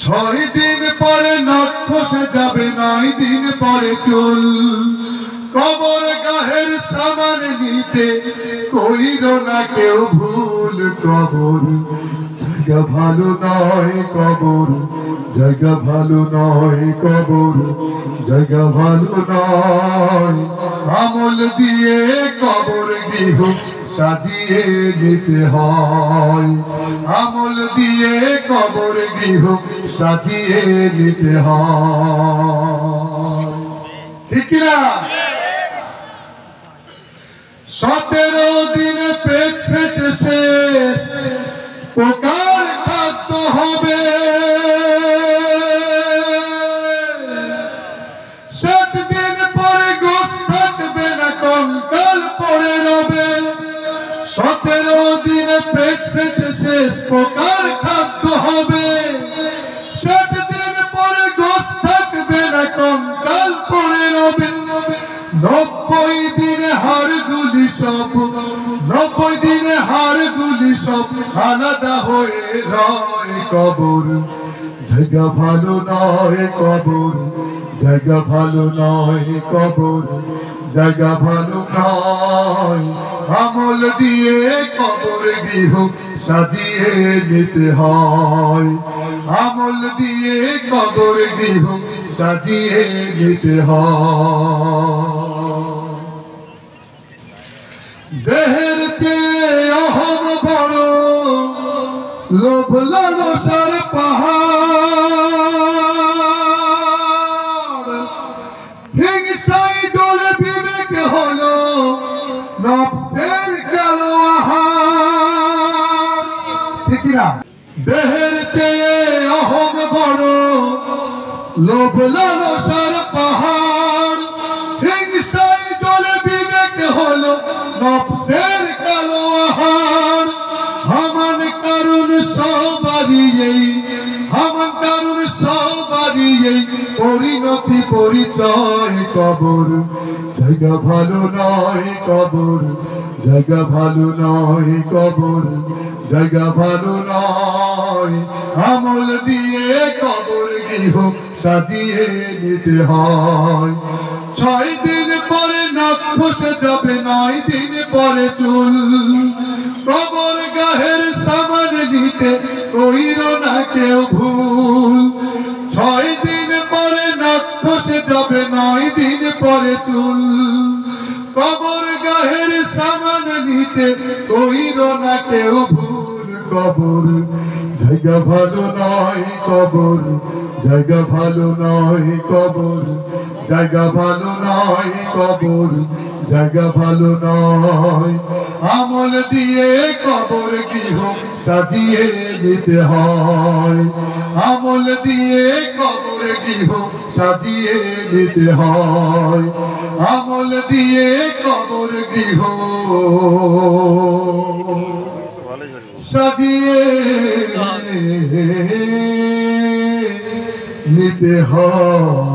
ছয় দিন পরে নখ খসে যাবে, 9 দিন পরে চুল। কবর গাহের সামান নিতে কইরো না কেউ ভুল। কবর জায়গা ভালো নয়, কবর জায়গা ভালো নয়, কবর জায়গা ভালো নয়। আমল দিয়ে কবর গৃহ সাজিয়ে নিতে হয়, আমল দিয়ে কবর গৃহ সাজিয়ে নিতে হয়। ঠিক না? 17 দিন পেট ফেটে শেষ, পোকার খাদ্য হবে। 60 দিন পরে গোশ থাকবে না, কঙ্কাল পড়ে রবে। 17 দিন পেট ফেটে শেষ, পোকার খাদ্য হবে। 60 দিন পরে গোশ থাকবে না, কঙ্কাল পড়ে রবে। 90 দিনে হাড়গুলি সব, 90 দিনে হাড়গুলি সব আলাদা হয়ে রয়। কবর জায়গা ভালো নয়, কবর জায়গা ভালো নয়, কবর জায়গা ভালো নয়। আমল দিয়ে কবর গৃহ সাজিয়ে নিতে হয়, আমল দিয়ে কবর গৃহ সাজিয়ে নিতে হয়। দেহের চেয়ে অহম বড়, লোভ লালসার পাহাড়। হিংসায় জ্বলে বিবেক হলো নফসের কালো আহার। ঠিক না? দেহের চেয়ে অহম বড়, লোভ লালসার পাহাড়। হিংসায় জ্বলে বিবেক হলো নফসের কালো আহার। হামান কারণ সবারই এই, হামান কারণ সবারই এই পরিণতি পরিচয়। কবর জায়গা ভালো নয়, কবর জায়গা ভালো নয়, কবর জায়গা ভালো নয়। আমল দিয়ে কবর গৃহ সাজিয়ে নিতে হয়। 6 দিন পরে নখ খসে যাবে, 9 দিন পরে চুল। কবর গাহের সামান নিতে কইরো না কেউ ভুল। 6 দিন পরে নখ খসে যাবে, 9 দিন পরে চুল। কবর গাহের সামান নিতে কইরো না কেউ ভুল। কবর জায়গা ভালো নয়, কবর জায়গা ভালো নয়, কবর জায়গা ভালো নয়, কবর জায়গা ভালো নয়। আমল দিয়ে কবর গৃহ সাজিয়ে নিতে হয়, আমল দিয়ে কবর গৃহ সাজিয়ে নিতে হয়, আমল দিয়ে কবর গৃহ সাজিয়ে নিতে হয়।